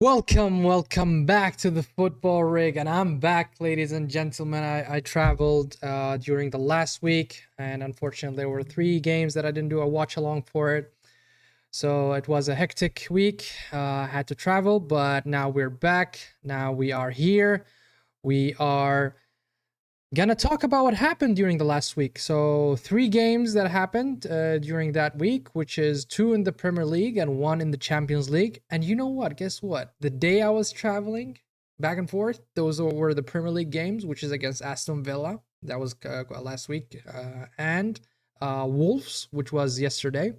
Welcome back to the football rig, and I'm back, ladies and gentlemen. I traveled during the last week, and unfortunately, there were 3 games that I didn't do a watch along for it. So it was a hectic week. I had to travel, but now we're back. Now we are here. We are gonna talk about what happened during the last week. So 3 games that happened during that week, which is 2 in the Premier League and 1 in the Champions League. And you know what? Guess what? The day I was traveling back and forth, those were the Premier League games, which is against Aston Villa. That was last week, and Wolves, which was yesterday.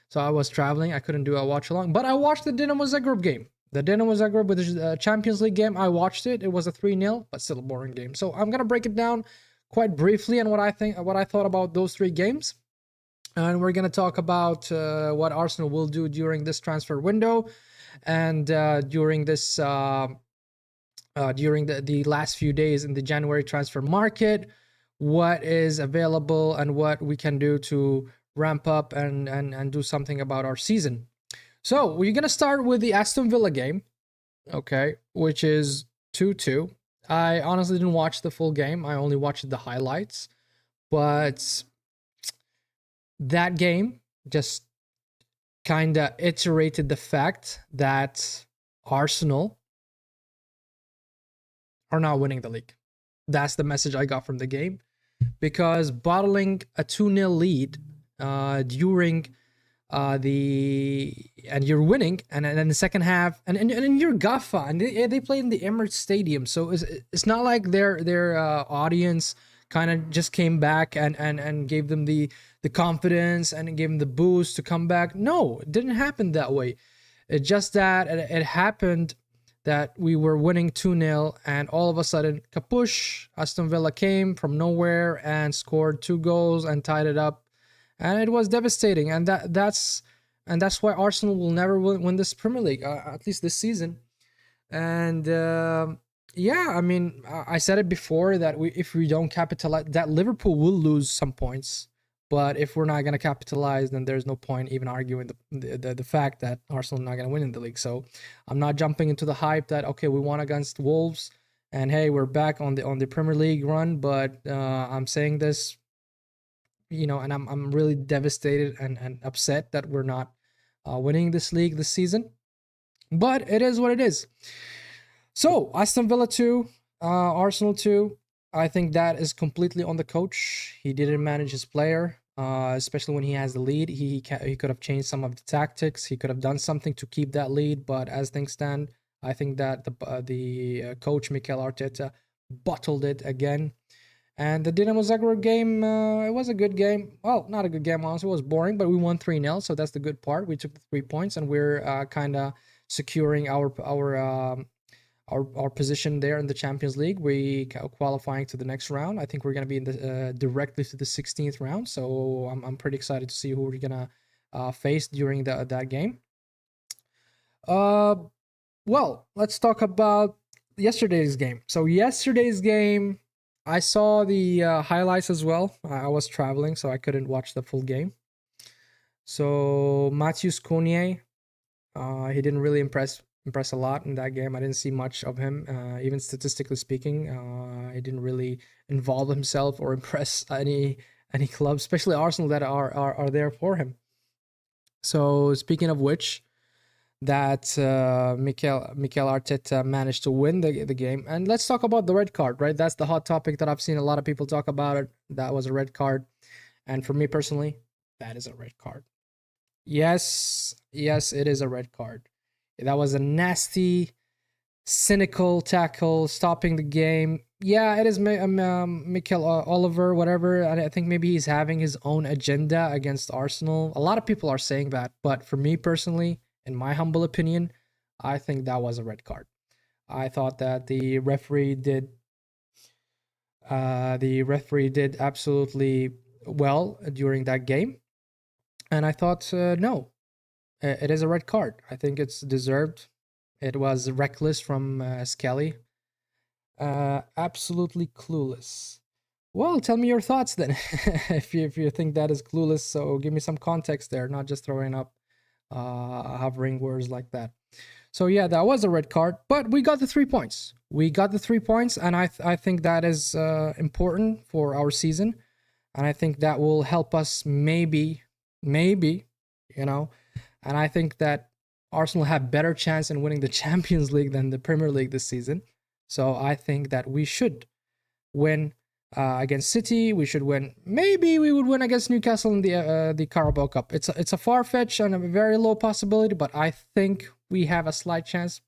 So I was traveling. I couldn't do a watch along, but I watched the Dinamo Zagreb game. The Dinamo Zagreb with the Champions League game, I watched it. It was a 3-0, but still a boring game. So I'm gonna break it down quite briefly and what I thought about those 3 games, and we're gonna talk about what Arsenal will do during this transfer window, and during the last few days in the January transfer market, what is available and what we can do to ramp up and do something about our season. So we're gonna start with the Aston Villa game, okay, which is 2-2. I honestly didn't watch the full game. I only watched the highlights, but that game just kind of iterated the fact that Arsenal are not winning the league. That's the message I got from the game, because bottling a 2-0 lead during and you're winning, and then the second half, and you're Gaffa, and they play in the Emirates Stadium, so it's not like their audience kind of just came back and gave them the confidence and gave them the boost to come back. No, it didn't happen that way. It's just that it happened that we were winning 2-0, and all of a sudden, kapush, Aston Villa came from nowhere and scored 2 goals and tied it up. And it was devastating, and that's why Arsenal will never win this Premier League, at least this season. And yeah, I mean, I said it before that if we don't capitalize, that Liverpool will lose some points. But if we're not going to capitalize, then there's no point even arguing the fact that Arsenal is not going to win in the league. So I'm not jumping into the hype that, okay, we won against Wolves, and hey, we're back on the Premier League run. But I'm saying this, and I'm really devastated and upset that we're not winning this league this season. But it is what it is. So Aston Villa 2, Arsenal 2. I think that is completely on the coach. He didn't manage his player, especially when he has the lead. He could have changed some of the tactics. He could have done something to keep that lead. But as things stand, I think that the coach Mikel Arteta bottled it again. And the Dinamo Zagreb game, it was a good game. Well, not a good game, honestly. It was boring, but we won 3-0, so that's the good part. We took the 3 points, and we're kind of securing our position there in the Champions League. We qualifying to the next round. I think we're going to be in the directly to the 16th round, so I'm pretty excited to see who we're going to face during that game. Well, let's talk about yesterday's game. So yesterday's game, I saw the highlights as well. I was traveling, so I couldn't watch the full game. So Matheus Cunha, he didn't really impress a lot in that game. I didn't see much of him, even statistically speaking. He didn't really involve himself or impress any club, especially Arsenal, that are there for him. So speaking of which, that Mikel Arteta managed to win the game. And let's talk about the red card, right? That's the hot topic that I've seen a lot of people talk about it. That was a red card. And for me personally, that is a red card. Yes, it is a red card. That was a nasty, cynical tackle, stopping the game. Yeah, it is Mikel Oliver, whatever. I think maybe he's having his own agenda against Arsenal. A lot of people are saying that. But for me personally, in my humble opinion, I think that was a red card. I thought that the referee did absolutely well during that game, and I thought no, it is a red card. I think it's deserved. It was reckless from Skelly. Absolutely clueless. Well, tell me your thoughts then, if you think that is clueless. So give me some context there, not just throwing up hovering words like that. So yeah, that was a red card, but we got the 3 points. We got the 3 points, and I think that is important for our season, and I think that will help us maybe, you know, and I think that Arsenal have better chance in winning the Champions League than the Premier League this season. So I think that we should win against City. We should win. Maybe we would win against Newcastle in the Carabao Cup. It's a far fetch and a very low possibility, but I think we have a slight chance.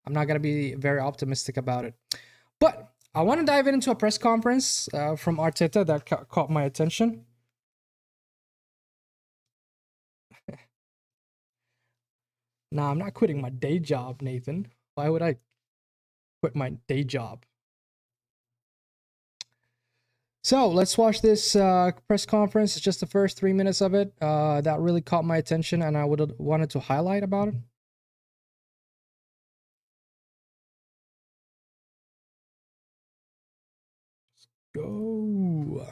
I'm not gonna be very optimistic about it, but I want to dive into a press conference from Arteta that caught my attention. Nah, I'm not quitting my day job, Nathan. Why would I quit my day job? So let's watch this press conference. It's just the first 3 minutes of it that really caught my attention, and I would have wanted to highlight about it. Let's go.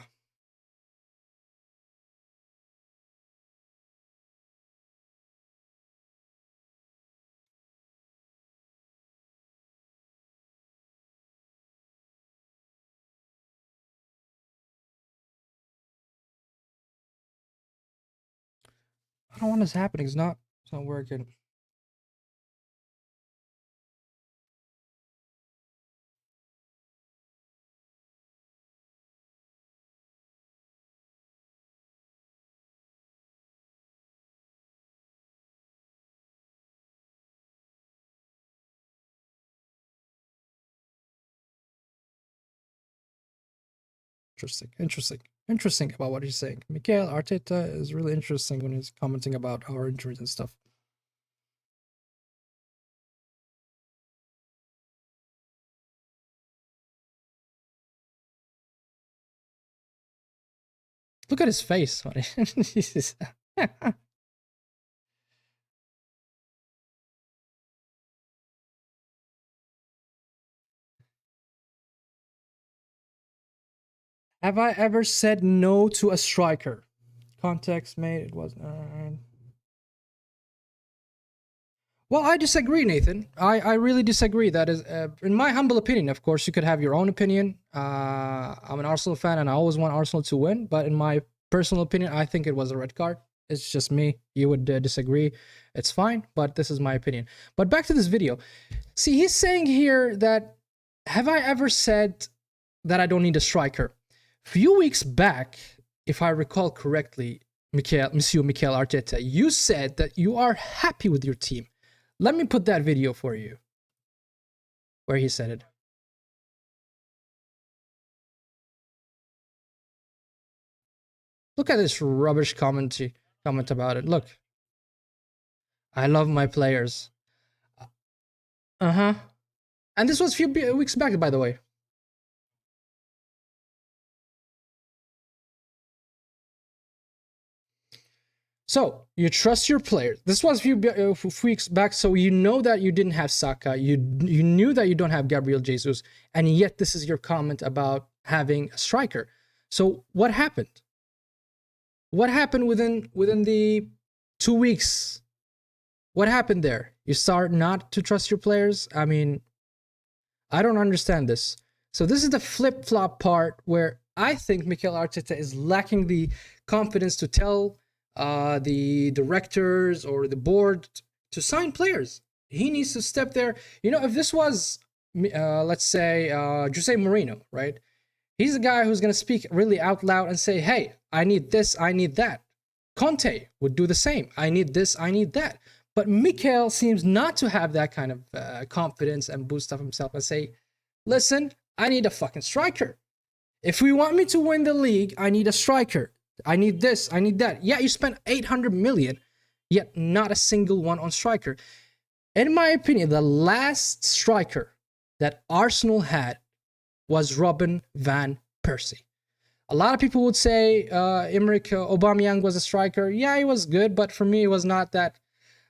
I don't want this happening. It's not working. Interesting about what he's saying. Mikel Arteta is really interesting when he's commenting about our injuries and stuff. Look at his face. Have I ever said no to a striker? Context made it was. Well, I disagree, Nathan. I really disagree. That is, in my humble opinion, of course, you could have your own opinion. I'm an Arsenal fan and I always want Arsenal to win. But in my personal opinion, I think it was a red card. It's just me. You would disagree. It's fine, but this is my opinion. But back to this video. See, he's saying here that, have I ever said that I don't need a striker? A few weeks back, if I recall correctly, Monsieur Mikel Arteta, you said that you are happy with your team. Let me put that video for you, where he said it. Look at this rubbish comment about it. Look. I love my players. Uh-huh. And this was a few weeks back, by the way. So you trust your player. This was a few weeks back, so you know that you didn't have Saka. You knew that you don't have Gabriel Jesus, and yet this is your comment about having a striker. So what happened? What happened within the 2 weeks? What happened there? You start not to trust your players? I mean, I don't understand this. So this is the flip-flop part where I think Mikel Arteta is lacking the confidence to tell the directors or the board to sign players. He needs to step there. You know, if this was, let's say, Jose Mourinho, right? He's a guy who's going to speak really out loud and say, hey, I need this, I need that. Conte would do the same. I need this, I need that. But Mikel seems not to have that kind of confidence and boost of himself and say, listen, I need a fucking striker. If we want me to win the league, I need a striker. I need this, I need that. Yeah, you spent 800 million, yet not a single one on striker. In my opinion, the last striker that Arsenal had was Robin van Persie. A lot of people would say Emerick Aubameyang was a striker. Yeah, he was good, but for me, it was not that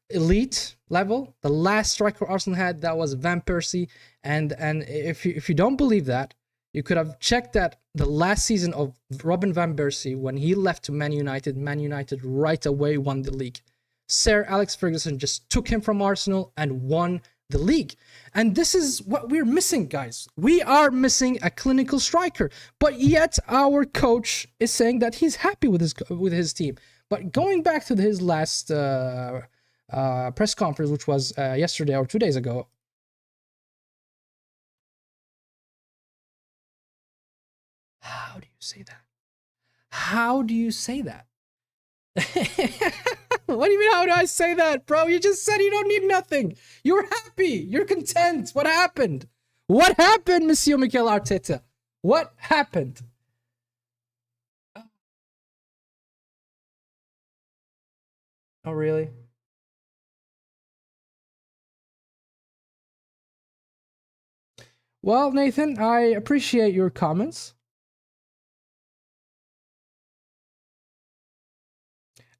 elite level. The last striker Arsenal had, that was Van Persie. And if you don't believe that, you could have checked that the last season of Robin van Persie, when he left to Man United right away won the league. Sir Alex Ferguson just took him from Arsenal and won the league. And this is what we're missing, guys. We are missing a clinical striker. But yet our coach is saying that he's happy with his team. But going back to his last press conference, which was yesterday or 2 days ago. How do you say that? How do you say that? What do you mean, how do I say that, bro? You just said you don't need nothing. You're happy. You're content. What happened? What happened, Monsieur Mikel Arteta? What happened? Oh, really? Well, Nathan, I appreciate your comments.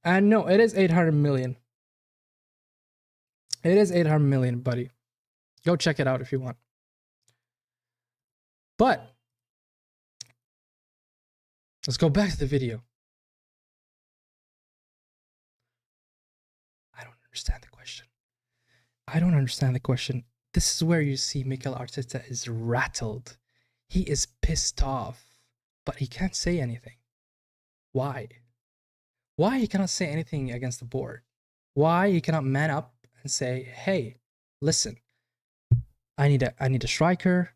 And no, it is 800 million. It is 800 million, buddy. Go check it out if you want. But let's go back to the video. I don't understand the question. I don't understand the question. This is where you see Mikel Arteta is rattled. He is pissed off, but he can't say anything. Why? Why he cannot say anything against the board? Why he cannot man up and say, "Hey, listen, I need a striker,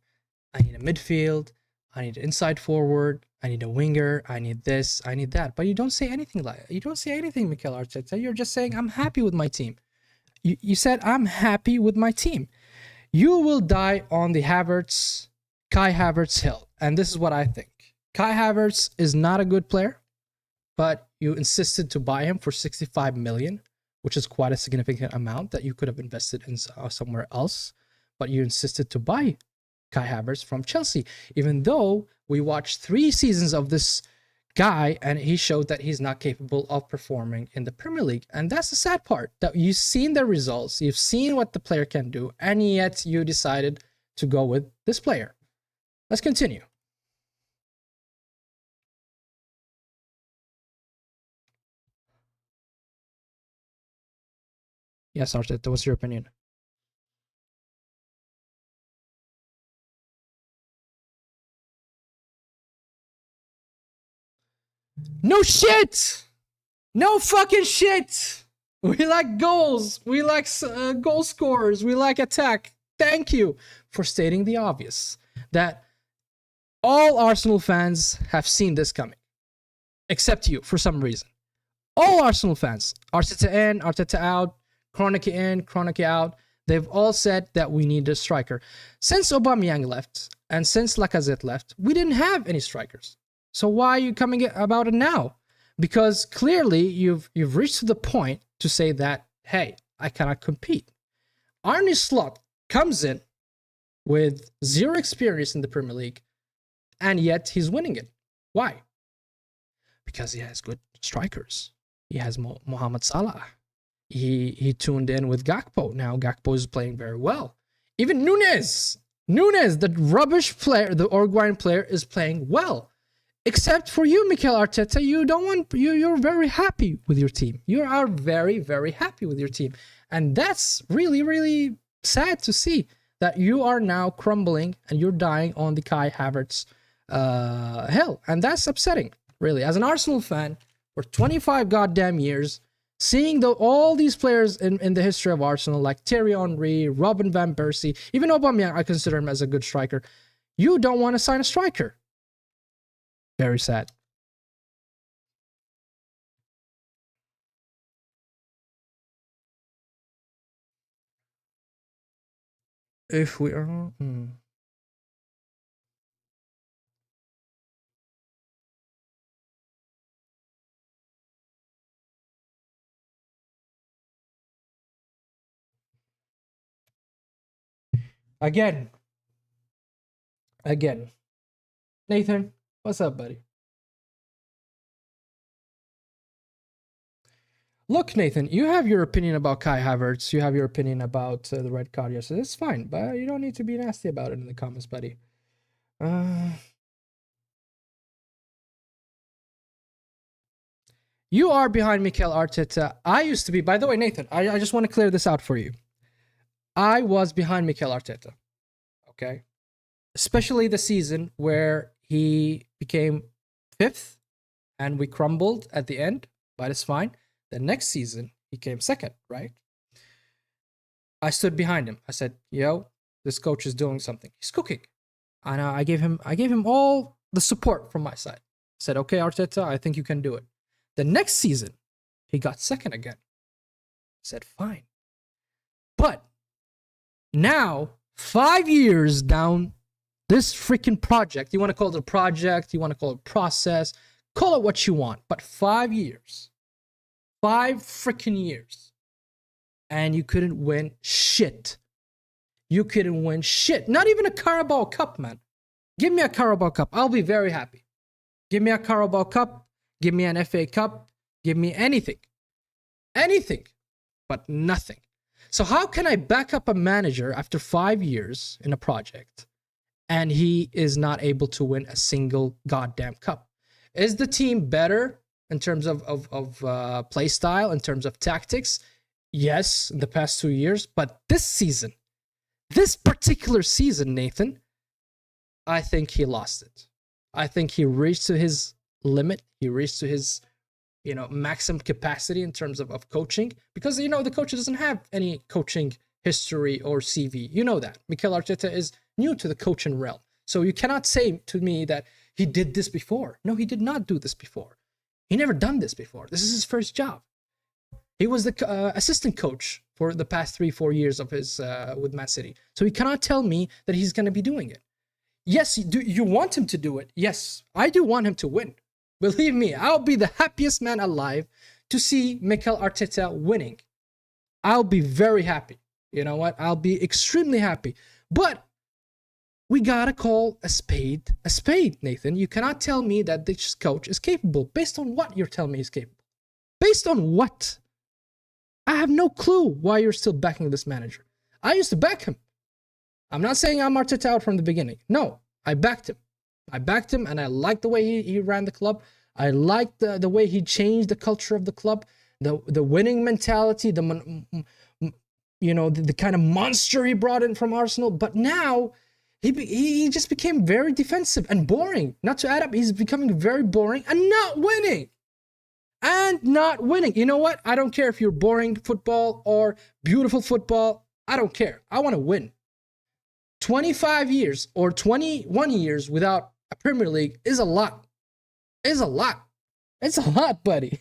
I need a midfield, I need an inside forward, I need a winger, I need this, I need that." But you don't say anything like you don't say anything, Mikel Arteta. You're just saying, "I'm happy with my team." You said, "I'm happy with my team." You will die on the Kai Havertz hill, and this is what I think. Kai Havertz is not a good player, but you insisted to buy him for 65 million, which is quite a significant amount that you could have invested in somewhere else. But you insisted to buy Kai Havertz from Chelsea, even though we watched 3 seasons of this guy and he showed that he's not capable of performing in the Premier League. And that's the sad part, that you've seen the results, you've seen what the player can do, and yet you decided to go with this player. Let's continue. Yes, Arteta, what's your opinion? No shit! No fucking shit! We like goals. We like goal scorers. We like attack. Thank you for stating the obvious. That all Arsenal fans have seen this coming. Except you, for some reason. All Arsenal fans, Arteta in, Arteta out, Kroenke in, Kroenke out, they've all said that we need a striker. Since Aubameyang left and since Lacazette left, we didn't have any strikers. So why are you coming about it now? Because clearly you've reached to the point to say that, hey, I cannot compete. Arne Slot comes in with 0 experience in the Premier League, and yet he's winning it. Why? Because he has good strikers. He has Mohamed Salah. He tuned in with Gakpo. Now Gakpo is playing very well. Even Nunes, the rubbish player, the Uruguayan player, is playing well. Except for you, Mikel Arteta, you're very happy with your team. You are very, very happy with your team. And that's really, really sad to see that you are now crumbling and you're dying on the Kai Havertz hill. And that's upsetting, really. As an Arsenal fan, for 25 goddamn years, seeing all these players in the history of Arsenal, like Thierry Henry, Robin van Persie, even Aubameyang, I consider him as a good striker. You don't want to sign a striker. Very sad. If we are... Again. Nathan, what's up, buddy? Look, Nathan, you have your opinion about Kai Havertz. You have your opinion about the red card yesterday. It's fine, but you don't need to be nasty about it in the comments, buddy. You are behind Mikel Arteta. I used to be, by the way, Nathan, I just want to clear this out for you. I was behind Mikel Arteta. Okay. Especially the season where he became 5th and we crumbled at the end, but it's fine. The next season, he came 2nd, right? I stood behind him. I said, yo, this coach is doing something. He's cooking. And I gave him all the support from my side. I said, okay, Arteta, I think you can do it. The next season, he got 2nd again. I said, fine. But now, 5 years down this freaking project, you want to call it a project, you want to call it a process, call it what you want, but 5 years, 5 freaking years, and you couldn't win shit. You couldn't win shit. Not even a Carabao Cup, man. Give me a Carabao Cup. I'll be very happy. Give me a Carabao Cup. Give me an FA Cup. Give me anything. Anything. But nothing. So how can I back up a manager after 5 years in a project and he is not able to win a single goddamn cup? Is the team better in terms of play style, in terms of tactics? Yes, in the past 2 years. But this season, this particular season, Nathan, I think he lost it. I think he reached to his limit. He reached to his, maximum capacity in terms of coaching. Because, the coach doesn't have any coaching history or CV. You know that. Mikel Arteta is new to the coaching realm. So you cannot say to me that he did this before. No, he did not do this before. He never done this before. This is his first job. He was the assistant coach for the past 3-4 years of his with Man City. So he cannot tell me that he's going to be doing it. Yes, do you want him to do it? Yes, I do want him to win. Believe me, I'll be the happiest man alive to see Mikel Arteta winning. I'll be very happy. You know what? I'll be extremely happy. But we gotta call a spade, Nathan. You cannot tell me that this coach is capable. Based on what you're telling me he's capable? Based on what? I have no clue why you're still backing this manager. I used to back him. I'm not saying I'm Arteta out from the beginning. No, I backed him. I backed him and I liked the way he ran the club. I liked the way he changed the culture of the club, the winning mentality, the kind of monster he brought in from Arsenal. But now he just became very defensive and boring. Not to add up, he's becoming very boring and not winning. You know what? I don't care if you're boring football or beautiful football. I don't care. I want to win. 25 years or 21 years without a Premier League is a lot. It's a lot, buddy.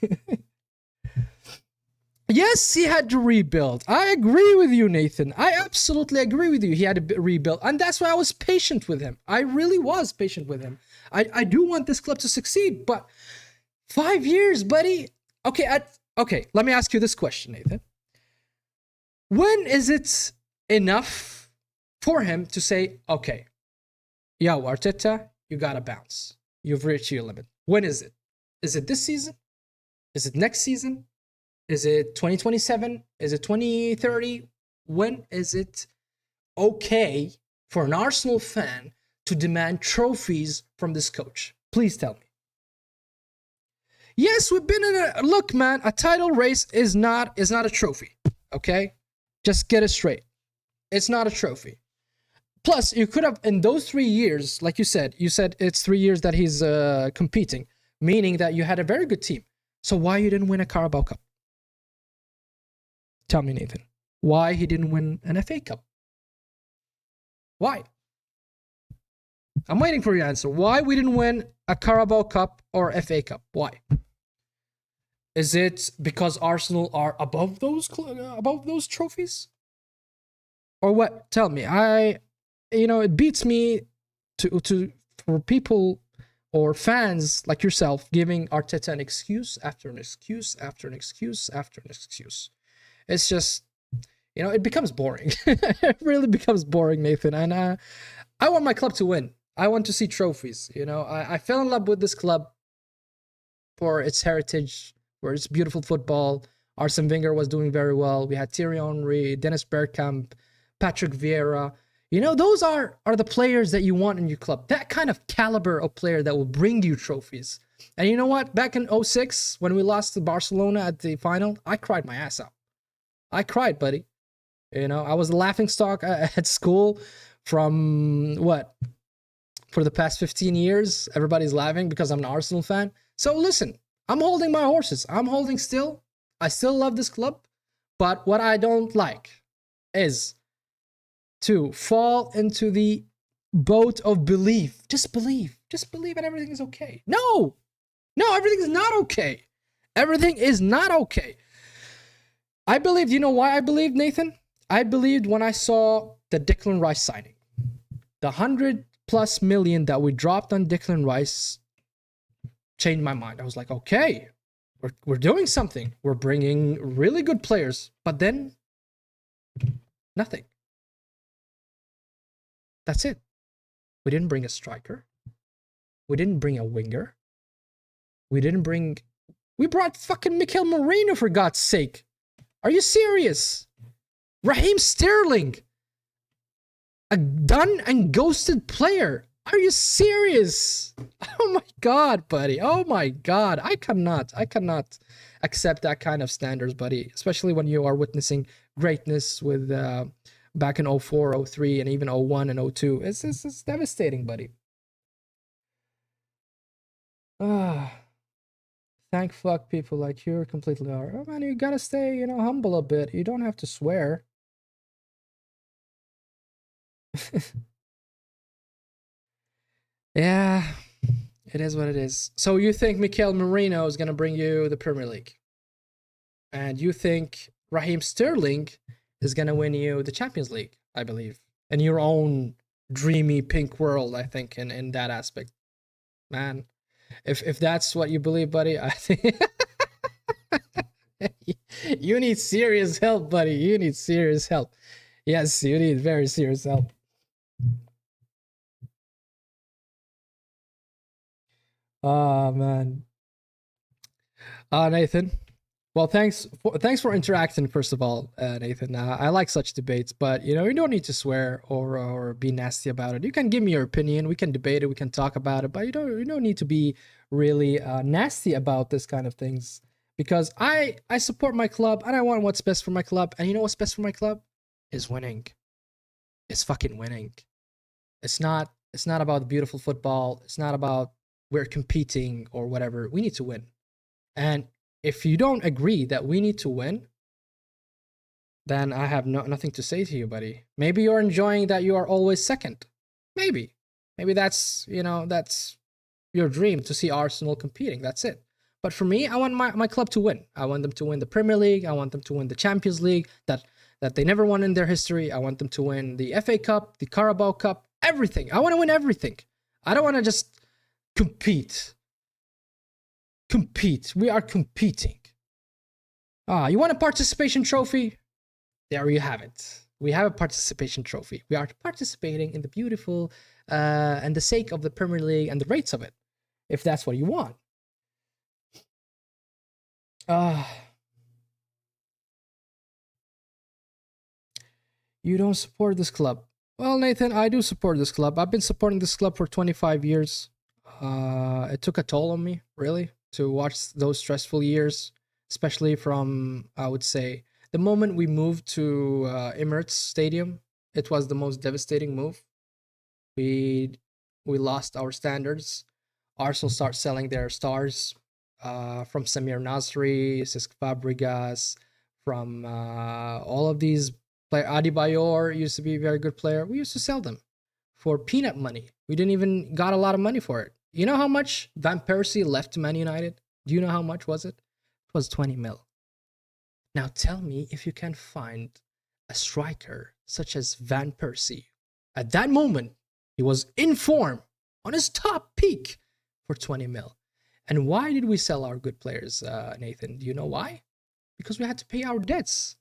Yes, he had to rebuild. I agree with you, Nathan. I absolutely agree with you. He had to rebuild. And that's why I was patient with him. I really was patient with him. I do want this club to succeed, but 5 years, buddy. Okay, let me ask you this question, Nathan. When is it enough for him to say, okay, yo, Arteta, you gotta bounce. You've reached your limit. When is it? Is it this season? Is it next season? Is it 2027? Is it 2030? When is it okay for an Arsenal fan to demand trophies from this coach? Please tell me. Yes, we've been in a look, man. A title race is not a trophy. Okay, just get it straight. It's not a trophy. Plus, you could have, in those 3 years, like you said it's 3 years that he's competing, meaning that you had a very good team. So why you didn't win a Carabao Cup? Tell me, Nathan. Why he didn't win an FA Cup? Why? I'm waiting for your answer. Why we didn't win a Carabao Cup or FA Cup? Why? Is it because Arsenal are above those trophies? Or what? Tell me. It beats me for people or fans like yourself giving Arteta an excuse after an excuse after an excuse after an excuse. It's just, it becomes boring. It really becomes boring, Nathan. And I want my club to win. I want to see trophies. I fell in love with this club for its heritage, for its beautiful football. Arsene Wenger was doing very well. We had Thierry Henry, Dennis Bergkamp, Patrick Vieira. You know, those are the players that you want in your club. That kind of caliber of player that will bring you trophies. And you know what? Back in 06, when we lost to Barcelona at the final, I cried my ass out. I cried, buddy. You know, I was a laughing stock at school from what? For the past 15 years, everybody's laughing because I'm an Arsenal fan. So listen, I'm holding my horses. I'm holding still. I still love this club. But what I don't like is to fall into the boat of belief. Just believe. Just believe and everything is okay. No, everything is not okay. Everything is not okay. I believed, you know why I believed, Nathan? I believed when I saw the Declan Rice signing. The 100+ million that we dropped on Declan Rice changed my mind. I was like, okay, we're doing something. We're bringing really good players. But then, nothing. That's it. We didn't bring a striker. We didn't bring a winger. We brought fucking Mikel Arteta, for God's sake. Are you serious? Raheem Sterling. A done and ghosted player. Are you serious? Oh my God, buddy. Oh my God. I cannot accept that kind of standards, buddy. Especially when you are witnessing greatness with back in 04, 03, and even 01 and 02. It's devastating, buddy. Thank fuck people like you completely are. Oh man, you gotta stay, you know, humble a bit. You don't have to swear. Yeah, it is what it is. So you think Mikel Arteta is gonna bring you the Premier League, and you think Raheem Sterling is gonna win you the Champions League, I believe, in your own dreamy pink world. I think in that aspect, man. If that's what you believe, buddy, I think you need serious help, buddy. You need serious help. Yes, you need very serious help. Oh man. Nathan. Well, thanks for interacting. First of all, Nathan. I like such debates, but you know you don't need to swear or be nasty about it. You can give me your opinion. We can debate it. We can talk about it, but you don't need to be really nasty about this kind of things, because I support my club and I want what's best for my club. And you know what's best for my club is winning. It's fucking winning. It's not about beautiful football. It's not about we're competing or whatever. We need to win. And if you don't agree that we need to win, then I have nothing to say to you, buddy. Maybe you're enjoying that you are always second. Maybe that's, you know, that's your dream, to see Arsenal competing. That's it. But for me, I want my club to win. I want them to win the Premier League. I want them to win the Champions League that they never won in their history. I want them to win the FA Cup, the Carabao Cup, everything. I want to win everything. I don't want to just compete. We are competing. You want a participation trophy? There you have it. We have a participation trophy. We are participating in the beautiful and the sake of the Premier League and the rates of it, if that's what you want. You don't support this club. Well, Nathan, I do support this club. I've been supporting this club for 25 years. It took a toll on me, really, to watch those stressful years, especially from, I would say, the moment we moved to Emirates Stadium. It was the most devastating move. We lost our standards. Arsenal start selling their stars from Samir Nasri, Cesc Fabregas, from all of these players. Adebayor used to be a very good player. We used to sell them for peanut money. We didn't even got a lot of money for it. You know how much Van Persie left to Man United? Do you know how much was it? It was 20 mil. Now tell me if you can find a striker such as Van Persie. At that moment, he was in form, on his top peak, for 20 mil. And why did we sell our good players, Nathan? Do you know why? Because we had to pay our debts.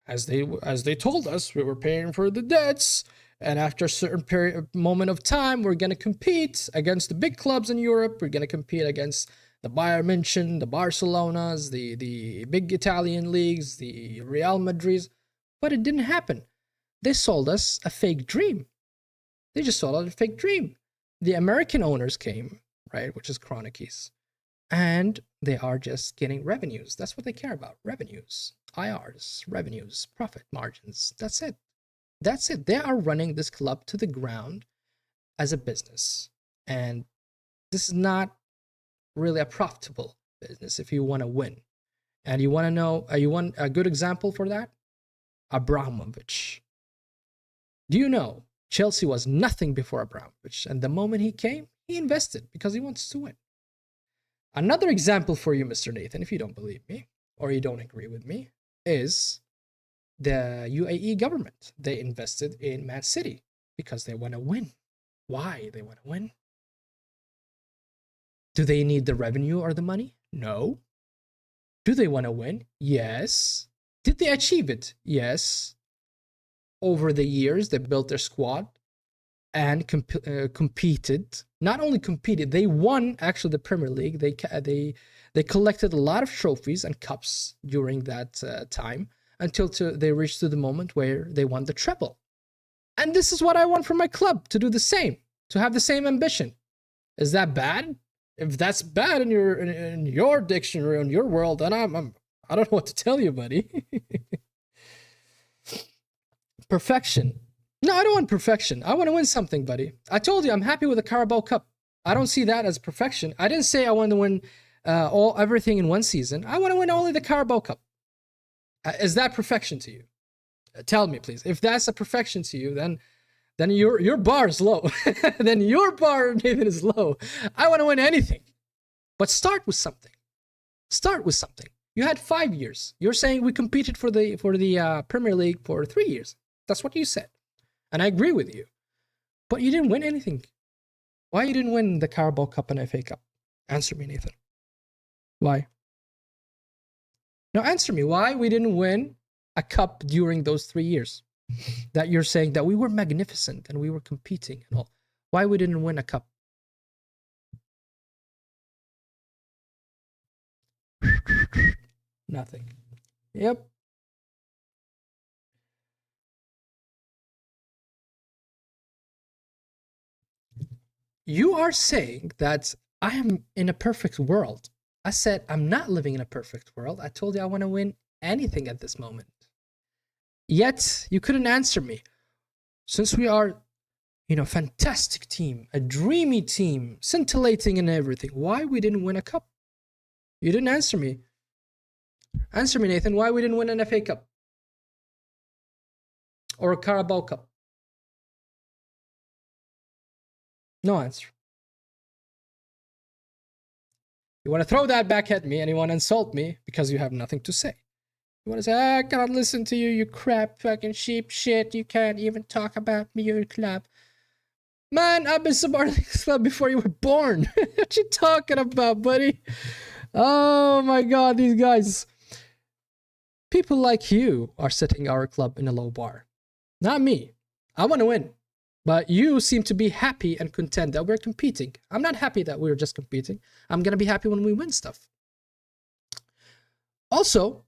As they told us, we were paying for the debts. And after a certain moment of time, we're going to compete against the big clubs in Europe. We're going to compete against the Bayern München, the Barcelonas, the big Italian leagues, the Real Madrids. But it didn't happen. They sold us a fake dream. They just sold us a fake dream. The American owners came, right, which is Kroenikes, and they are just getting revenues. That's what they care about. Revenues, IRs, revenues, profit margins. That's it. That's it. They are running this club to the ground as a business. And this is not really a profitable business if you want to win. And you want to know, you want a good example for that? Abramovich. Do you know Chelsea was nothing before Abramovich, and the moment he came, he invested because he wants to win. Another example for you, Mr. Nathan, if you don't believe me or you don't agree with me, is the UAE government. They invested in Man City because they want to win. Why they want to win? Do they need the revenue or the money? No. Do they want to win? Yes. Did they achieve it? Yes. Over the years, they built their squad and competed. Not only competed, they won actually the Premier League. They collected a lot of trophies and cups during that time until they reached to the moment where they won the treble. And this is what I want from my club, to do the same, to have the same ambition. Is that bad? If that's bad in your dictionary, in your world, then I don't know what to tell you, buddy. Perfection. No, I don't want perfection. I want to win something, buddy. I told you I'm happy with the Carabao Cup. I don't see that as perfection. I didn't say I want to win everything in one season. I want to win only the Carabao Cup. Is that perfection to you? Tell me, please. If that's a perfection to you, then your bar is low. Then your bar, Nathan, is low. I want to win anything. But start with something. Start with something. You had 5 years. You're saying we competed for the Premier League for 3 years. That's what you said. And I agree with you. But you didn't win anything. Why you didn't win the Carabao Cup and FA Cup? Answer me, Nathan. Why? No, answer me. Why we didn't win a cup during those 3 years? That you're saying that we were magnificent and we were competing and all. Why we didn't win a cup? Nothing. Yep. You are saying that I am in a perfect world. I said I'm not living in a perfect world. I told you I want to win anything at this moment. Yet you couldn't answer me. Since we are, fantastic team, a dreamy team, scintillating in everything, why we didn't win a cup? You didn't answer me. Answer me, Nathan, why we didn't win an FA Cup? Or a Carabao Cup? No answer. You want to throw that back at me and you want to insult me because you have nothing to say. You want to say, I cannot listen to you, you crap fucking sheep shit. You can't even talk about me, your club. Man, I've been supporting this club before you were born. What you talking about, buddy? Oh my god, these guys. People like you are setting our club in a low bar. Not me. I want to win. But you seem to be happy and content that we're competing. I'm not happy that we're just competing. I'm going to be happy when we win stuff. Also,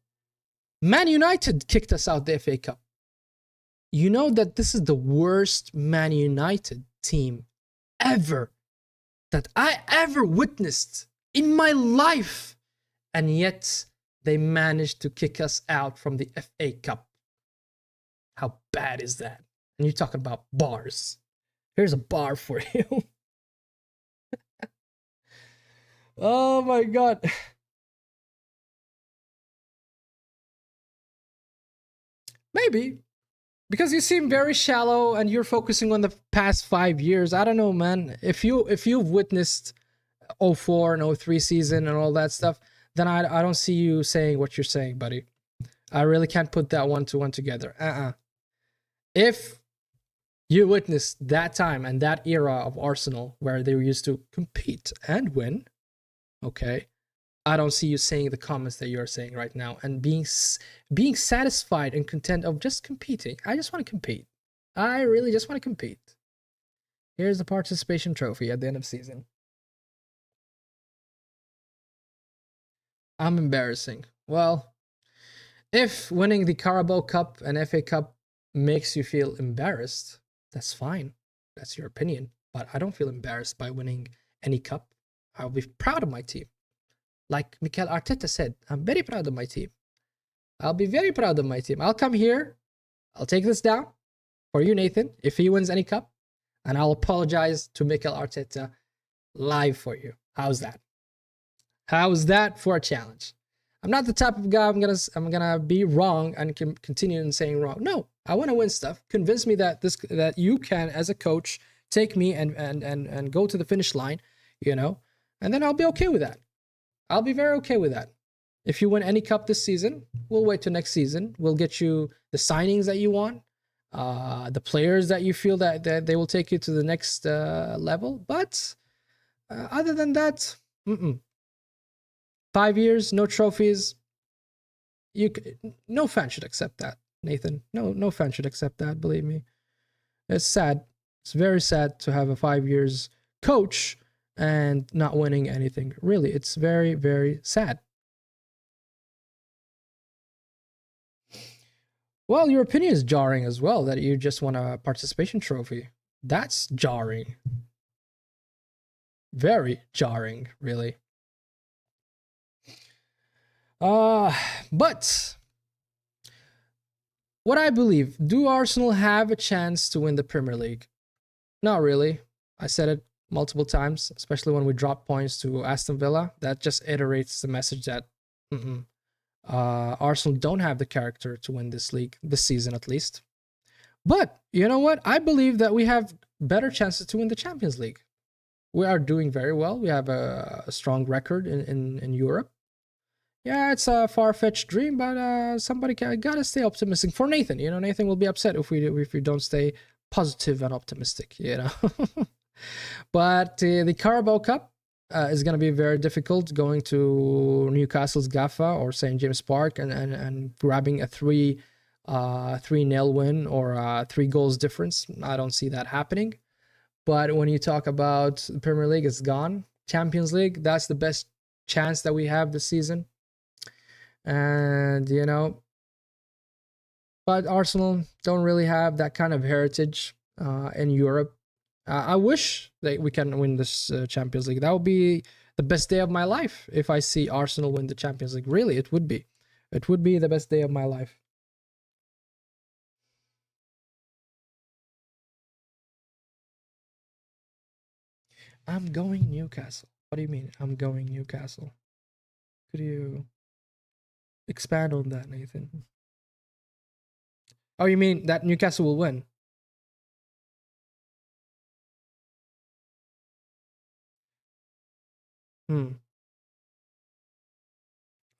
Man United kicked us out the FA Cup. You know that this is the worst Man United team ever that I ever witnessed in my life. And yet they managed to kick us out from the FA Cup. How bad is that? And you're talking about bars. Here's a bar for you. Oh my god. Maybe. Because you seem very shallow and you're focusing on the past 5 years. I don't know, man. If you've witnessed 04 and 03 season and all that stuff, then I don't see you saying what you're saying, buddy. I really can't put that one to one together. If you witnessed that time and that era of Arsenal where they used to compete and win, okay, I don't see you saying the comments that you're saying right now and being satisfied and content of just competing. I just want to compete. I really just want to compete. Here's the participation trophy at the end of season. I'm embarrassing. Well, if winning the Carabao Cup and FA Cup makes you feel embarrassed, that's fine. That's your opinion. But I don't feel embarrassed by winning any cup. I'll be proud of my team. Like Mikel Arteta said, I'm very proud of my team. I'll be very proud of my team. I'll come here. I'll take this down for you, Nathan, if he wins any cup. And I'll apologize to Mikel Arteta live for you. How's that? How's that for a challenge? I'm not the type of guy I'm gonna be wrong and continue in saying wrong. No, I want to win stuff. Convince me that you can, as a coach, take me and go to the finish line, and then I'll be okay with that. I'll be very okay with that. If you win any cup this season, we'll wait till next season. We'll get you the signings that you want, the players that you feel that they will take you to the next level. But other than that, 5 years, no trophies. No fan should accept that, Nathan. No fan should accept that. Believe me, it's sad. It's very sad to have a 5 years coach and not winning anything. Really, it's very, very sad. Well, your opinion is jarring as well, that you just won a participation trophy. That's jarring. Very jarring, really. But what I believe, do Arsenal have a chance to win the Premier League? Not really. I said it multiple times, especially when we drop points to Aston Villa. That just iterates the message that Arsenal don't have the character to win this league, this season at least. But you know what? I believe that we have better chances to win the Champions League. We are doing very well. We have a strong record in Europe. Yeah, it's a far-fetched dream, but somebody gotta stay optimistic. For Nathan, Nathan will be upset if we don't stay positive and optimistic, But the Carabao Cup is going to be very difficult, going to Newcastle's Gaffa or St. James Park and grabbing a 3-0 win or 3 goals difference. I don't see that happening. But when you talk about the Premier League, it's gone. Champions League, that's the best chance that we have this season. And, but Arsenal don't really have that kind of heritage in Europe. I wish that we can win this Champions League. That would be the best day of my life if I see Arsenal win the Champions League. Really, it would be. It would be the best day of my life. I'm going Newcastle. What do you mean, I'm going Newcastle? Could you expand on that, Nathan? Oh, you mean that Newcastle will win?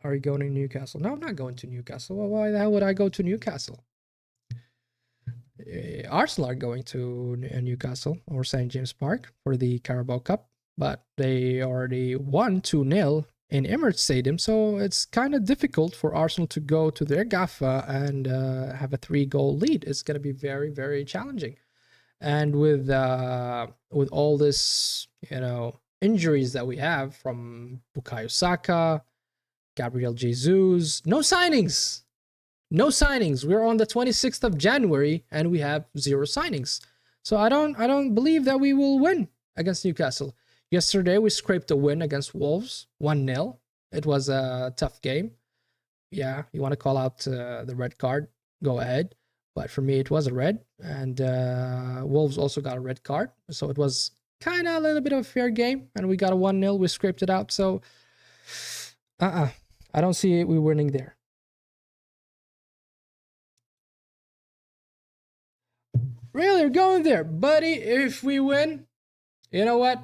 Are you going to Newcastle? No, I'm not going to Newcastle. Well, why the hell would I go to Newcastle? Arsenal are going to Newcastle or St. James Park for the Carabao Cup, but they already won 2-0 in Emirates Stadium, so it's kind of difficult for Arsenal to go to their Gaffa and have a 3-goal lead. It's going to be very, very challenging. And with all this, injuries that we have from Bukayo Saka, Gabriel Jesus, no signings. No signings. We're on the 26th of January and we have 0 signings. So I don't believe that we will win against Newcastle. Yesterday we scraped a win against Wolves, 1-0. It was a tough game. Yeah, you want to call out the red card, go ahead. But for me, it was a red, and Wolves also got a red card. So it was kind of a little bit of a fair game, and we got a 1-0. We scraped it out. So, I don't see we winning there. Really, you're going there, buddy. If we win, you know what?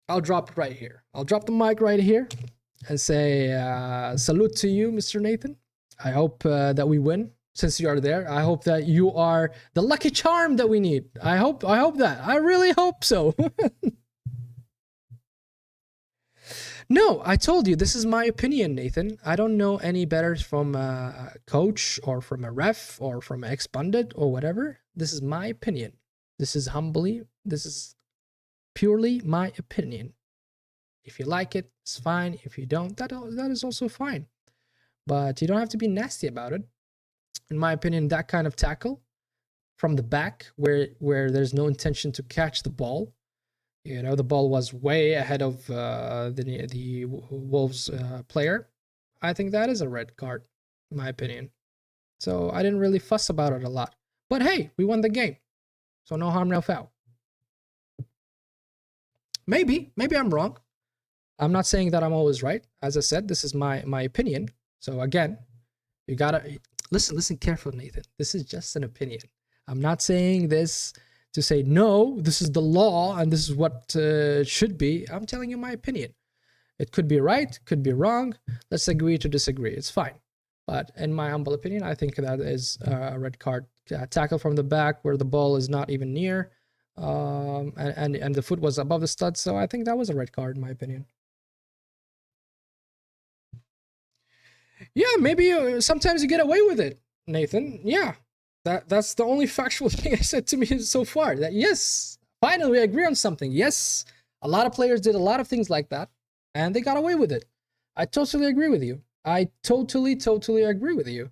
I'll drop it right here. I'll drop the mic right here and say salute to you, Mr. Nathan. I hope that we win. Since you are there, I hope that you are the lucky charm that we need. I hope that. I really hope so. No, I told you, this is my opinion, Nathan. I don't know any better from a coach or from a ref or from an ex-pundit or whatever. This is my opinion. This is purely my opinion. If you like it, it's fine. If you don't, that is also fine. But you don't have to be nasty about it. in my opinion, that kind of tackle from the back where there's no intention to catch the ball. You know, the ball was way ahead of the Wolves player. I think that is a red card, in my opinion. So I didn't really fuss about it a lot. But hey, we won the game. So no harm, no foul. Maybe I'm wrong. I'm not saying that I'm always right. As I said, this is my opinion. So again, you gotta listen carefully, Nathan. This is just an opinion. I'm not saying this to say, no, this is the law and this is what should be. I'm telling you my opinion. It could be right, could be wrong. Let's agree to disagree. It's fine. But in my humble opinion, I think that is a red card. Tackle from the back where the ball is not even near, and the foot was above the stud. So I think that was a red card, in my opinion. Yeah, maybe sometimes you get away with it, Nathan. Yeah, that's the only factual thing I said to me so far. That yes, finally we agree on something. Yes, a lot of players did a lot of things like that, and they got away with it. I totally agree with you. I totally agree with you.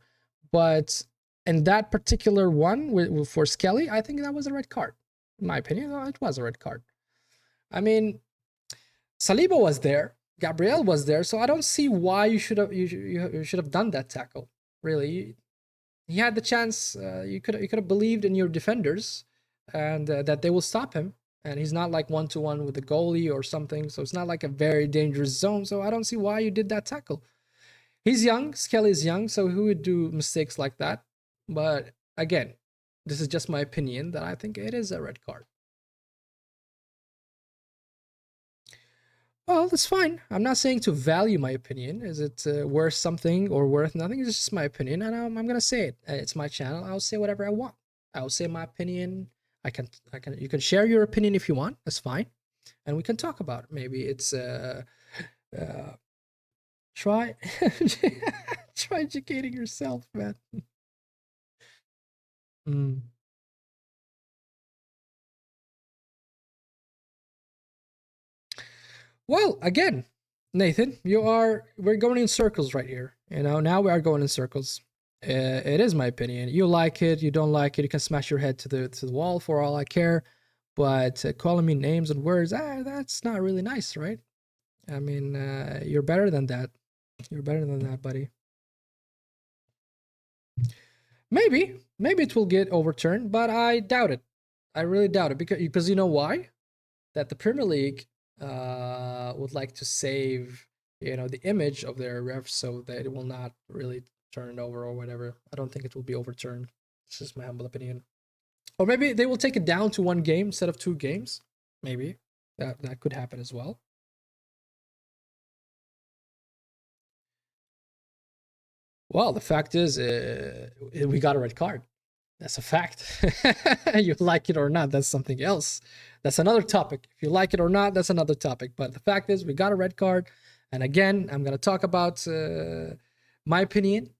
But in that particular one for Skelly, I think that was a red card. In my opinion, it was a red card. I mean, Saliba was there, Gabriel was there, so I don't see why you should have done that tackle. Really, he had the chance. You could have believed in your defenders and that they will stop him. And he's not like 1-to-1 with the goalie or something, so it's not like a very dangerous zone. So I don't see why you did that tackle. He's young, Skelly's young, so he would do mistakes like that. But again, this is just my opinion that I think it is a red card. Well, that's fine. I'm not saying to value my opinion. Is it worth something or worth nothing? It's just my opinion, and I'm gonna say it. It's my channel. I'll say whatever I want. I'll say my opinion. You can share your opinion if you want. That's fine, and we can talk about it. Maybe it's try try educating yourself, man. Mm. Well, again, Nathan, we're going in circles right here. You know, now we are going in circles. It is my opinion. You like it, you don't like it. You can smash your head to the wall for all I care. But calling me names and words, that's not really nice, right? I mean, you're better than that. You're better than that, buddy. Maybe it will get overturned, but I doubt it. I really doubt it because you know why? That the Premier League would like to save, the image of their refs so that it will not really turn it over or whatever. I don't think it will be overturned. This is my humble opinion. Or maybe they will take it down to 1 game instead of 2 games. Maybe that could happen as well. Well, the fact is, we got a red card. That's a fact. You like it or not, that's something else. That's another topic. If you like it or not, that's another topic. But the fact is, we got a red card. And again, I'm gonna talk about my opinion.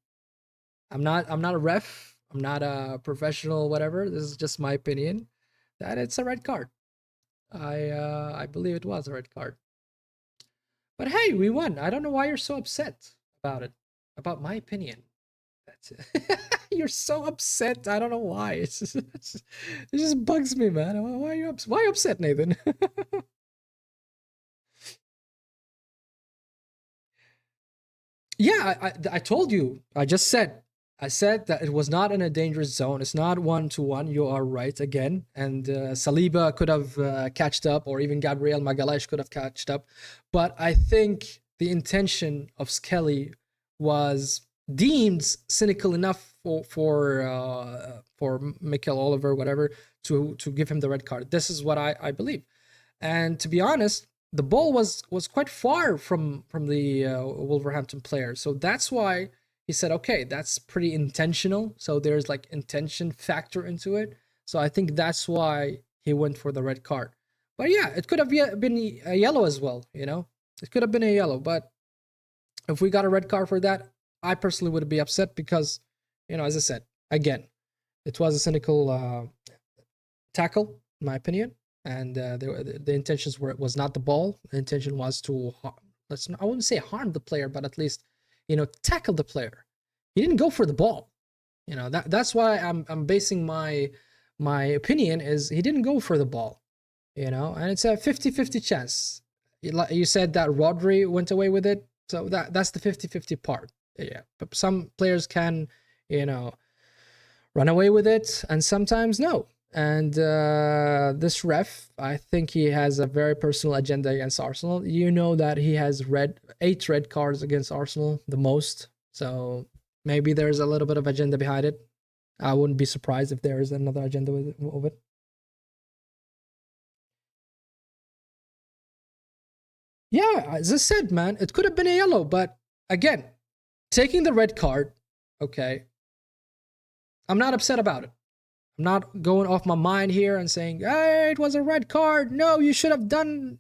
I'm not a ref. I'm not a professional, whatever. This is just my opinion. That it's a red card. I believe it was a red card. But hey, we won. I don't know why you're so upset about it. About my opinion. That's it. You're so upset. I don't know why. It just bugs me, man. Why are you why upset, Nathan? Yeah, I told you. I said that it was not in a dangerous zone. It's not 1-to-1. You are right again. And Saliba could have catched up, or even Gabriel Magalhaes could have catched up. But I think the intention of Skelly was deemed cynical enough for Mikel Oliver, whatever, to give him the red card. This is what I believe. And to be honest, the ball was quite far from the Wolverhampton player. So that's why he said, okay, that's pretty intentional. So there's like intention factor into it. So I think that's why he went for the red card. But yeah, it could have been a yellow as well, It could have been a yellow, but if we got a red card for that, I personally would be upset because, as I said, again, it was a cynical tackle, in my opinion. And the intentions was not the ball. The intention was to, I wouldn't say harm the player, but at least, tackle the player. He didn't go for the ball. You know, that's why I'm basing my opinion is he didn't go for the ball, you know, and it's a 50-50 chance. You said that Rodri went away with it, so that's the 50-50 part. Yeah, but some players can, you know, run away with it, and sometimes no. And this ref, I think he has a very personal agenda against Arsenal. You know that he has 8 red cards against Arsenal, the most. So maybe there's a little bit of agenda behind it. I wouldn't be surprised if there is another agenda with it. Yeah, as I said, man, it could have been a yellow, but again, taking the red card, okay, I'm not upset about it. I'm not going off my mind here and saying, hey, it was a red card. No, you should have done.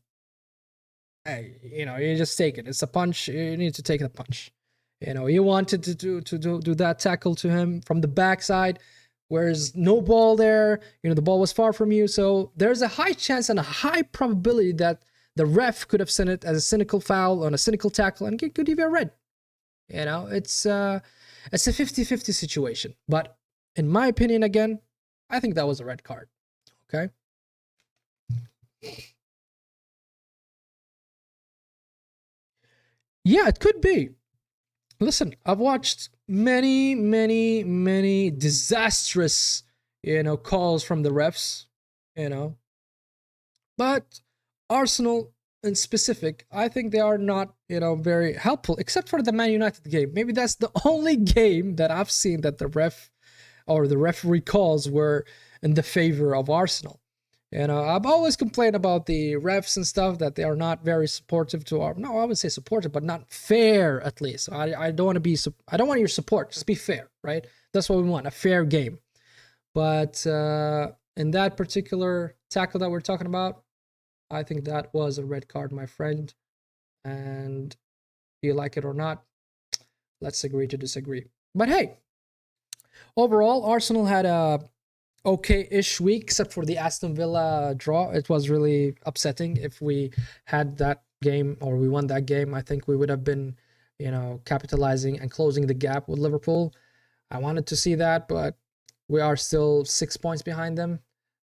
Hey, you know, you just take it. It's a punch. You need to take the punch. You know, you wanted to do that tackle to him from the backside, whereas no ball there. You know, the ball was far from you. So there's a high chance and a high probability that the ref could have sent it as a cynical foul on a cynical tackle and could give you a red. You know, it's a 50-50 situation. But in my opinion, again, I think that was a red card. Okay. Yeah, it could be. Listen, I've watched many disastrous, you know, calls from the refs, you know. But Arsenal in specific, I think they are not, you know, very helpful, except for the Man United game. Maybe that's the only game that I've seen that the ref or the referee calls were in the favor of Arsenal. You know, I've always complained about the refs and stuff that they are not very supportive to our. No, I would say supportive, but not fair. At least I don't want to be. I don't want your support. Just be fair, right? That's what we want—a fair game. But in that particular tackle that we're talking about, I think that was a red card, my friend. And you like it or not, let's agree to disagree. But hey, overall, Arsenal had a okay-ish week, except for the Aston Villa draw. It was really upsetting. If we had that game or we won that game, I think we would have been, you know, capitalizing and closing the gap with Liverpool. I wanted to see that, but we are still 6 points behind them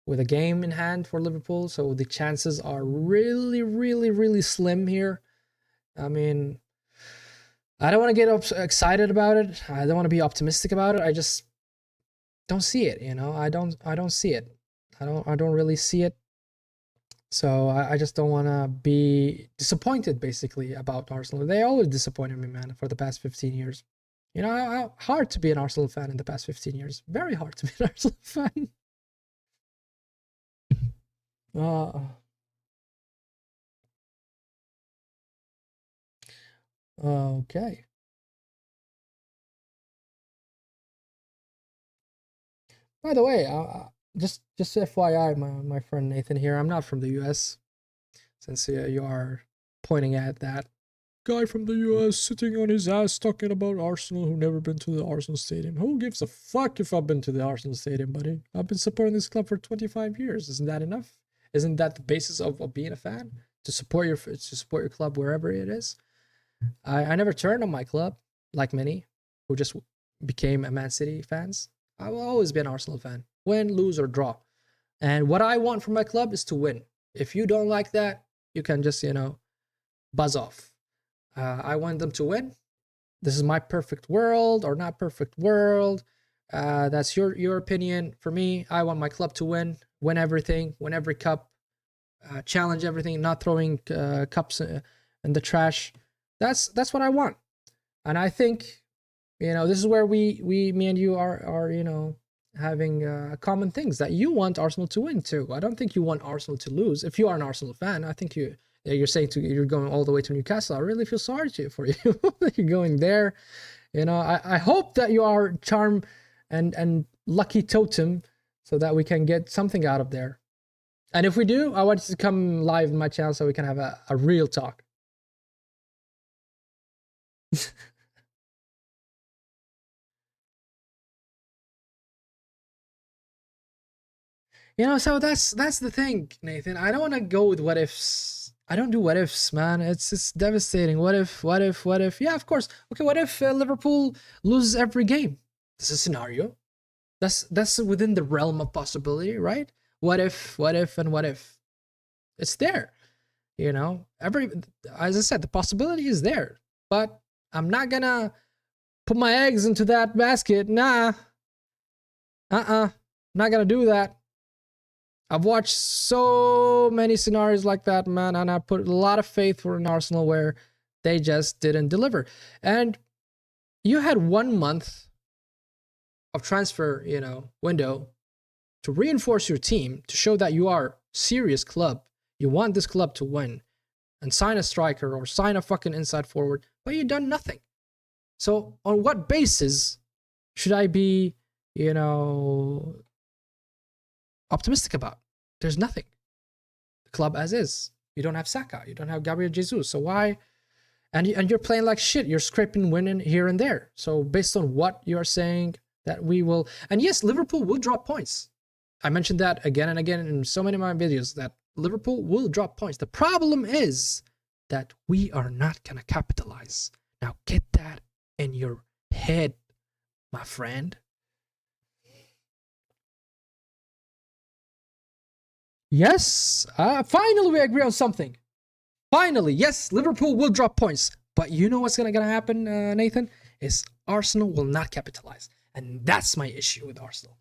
with a game in hand for Liverpool. So the chances are really slim here. I mean, I don't want to get excited about it. I don't want to be optimistic about it. I just don't see it, you know. I don't see it. I don't really see it. So I just don't want to be disappointed basically about Arsenal. They always disappointed me, man, for the past 15 years. You know, hard to be an Arsenal fan in the past 15 years. Very hard to be an Arsenal fan. Okay. By the way, just FYI, my friend Nathan here. I'm not from the U.S. Since you are pointing at that guy from the U.S. sitting on his ass talking about Arsenal who never been to the Arsenal Stadium. Who gives a fuck if I've been to the Arsenal Stadium, buddy? I've been supporting this club for 25 years. Isn't that enough? Isn't that the basis of being a fan? To support your club wherever it is. I never turned on my club like many who just became a Man City fans. I will always be an Arsenal fan, win, lose, or draw. And what I want from my club is to win. If you don't like that, you can just, you know, buzz off. I want them to win. This is my perfect world or not perfect world. That's your opinion. For me, I want my club to win everything, win every cup, challenge everything, not throwing cups in the trash. That's what I want. And I think, you know, this is where me and you are you know, having common things, that you want Arsenal to win too. I don't think you want Arsenal to lose. If you are an Arsenal fan, I think you're saying you're going all the way to Newcastle. I really feel sorry for you. You're going there. You know, I hope that you are charm and lucky totem so that we can get something out of there. And if we do, I want you to come live in my channel so we can have a real talk. You know, so that's the thing, Nathan. I don't want to go with what ifs. I don't do what ifs, man. It's devastating. What if? Yeah, of course. Okay, what if Liverpool loses every game? This is a scenario. That's within the realm of possibility, right? What if, and what if? It's there. As I said, the possibility is there. But I'm not gonna put my eggs into that basket. Nah. Not gonna do that. I've watched so many scenarios like that, man, and I put a lot of faith for an Arsenal where they just didn't deliver. And you had 1 month of transfer, window to reinforce your team, to show that you are a serious club. You want this club to win and sign a striker or sign a fucking inside forward, but you've done nothing. So on what basis should I be, optimistic about? There's nothing. The club as is. You don't have Saka. You don't have Gabriel Jesus. So why? And you're playing like shit. You're scraping winning here and there. So based on what you're saying, that we will... And yes, Liverpool will drop points. I mentioned that again and again in so many of my videos, that Liverpool will drop points. The problem is that we are not going to capitalize. Now get that in your head, my friend. Yes, finally we agree on something. Finally, yes, Liverpool will drop points. But you know what's gonna happen, Nathan? Is Arsenal will not capitalize. And that's my issue with Arsenal.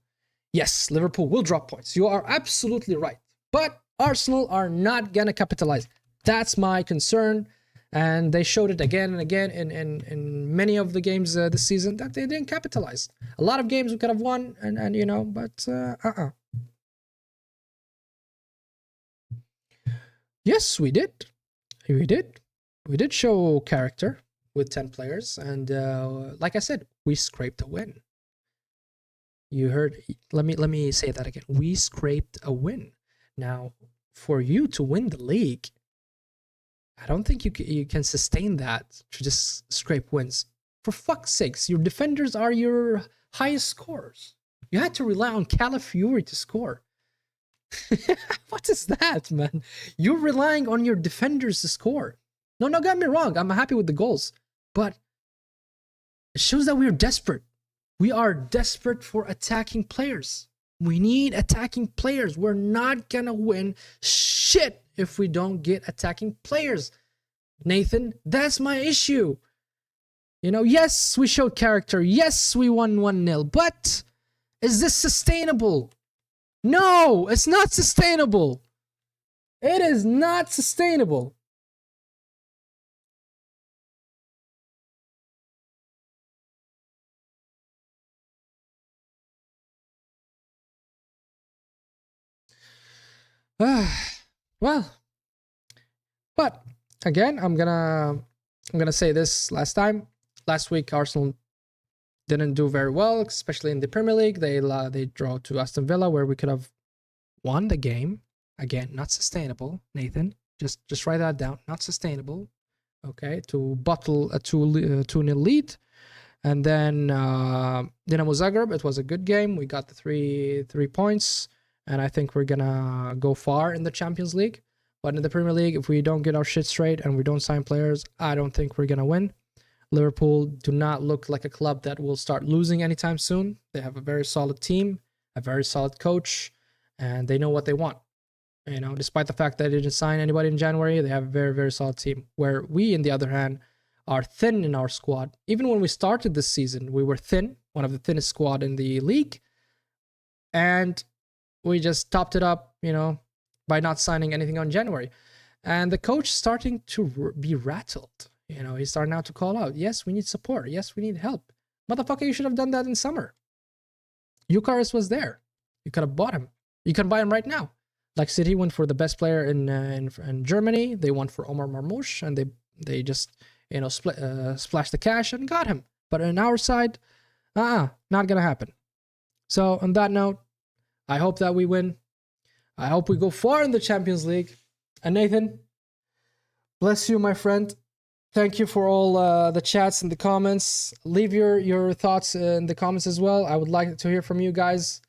Yes, Liverpool will drop points. You are absolutely right. But Arsenal are not gonna capitalize. That's my concern. And they showed it again and again in many of the games this season that they didn't capitalize. A lot of games we could have won, but Yes, we did. We did show character with 10 players. And like I said, we scraped a win. You heard, let me say that again. We scraped a win. Now, for you to win the league, I don't think you can sustain that to just scrape wins. For fuck's sakes, your defenders are your highest scorers. You had to rely on Calafiori to score. What is that, man? You're relying on your defenders to score. No, get me wrong. I'm happy with the goals. But it shows that we're desperate. We are desperate for attacking players. We need attacking players. We're not gonna win shit if we don't get attacking players. Nathan, that's my issue. Yes, we showed character. Yes, we won 1-0. But is this sustainable? No, it's not sustainable. It is not sustainable. Well, but again, I'm gonna say this last time. Last week, Arsenal didn't do very well, especially in the Premier League. They draw to Aston Villa, where we could have won the game. Again, not sustainable, Nathan. Just write that down. Not sustainable. Okay, to bottle a 2-0 lead. And then Dinamo Zagreb, it was a good game. We got the three points. And I think we're gonna go far in the Champions League. But in the Premier League, if we don't get our shit straight and we don't sign players, I don't think we're gonna win. Liverpool do not look like a club that will start losing anytime soon. They have a very solid team, a very solid coach, and they know what they want. Despite the fact that they didn't sign anybody in January, they have a very, very solid team. Where we, on the other hand, are thin in our squad. Even when we started this season, we were thin, one of the thinnest squad in the league. And we just topped it up, by not signing anything on January. And the coach starting to be rattled. He's starting now to call out, yes, we need support. Yes, we need help. Motherfucker, you should have done that in summer. Eucharist was there. You could have bought him. You can buy him right now. Like City went for the best player in Germany. They went for Omar Marmoush, and they just splashed the cash and got him. But on our side, not gonna happen. So on that note, I hope that we win. I hope we go far in the Champions League. And Nathan, bless you, my friend. Thank you for all the chats and the comments. Leave your thoughts in the comments as well. I would like to hear from you guys.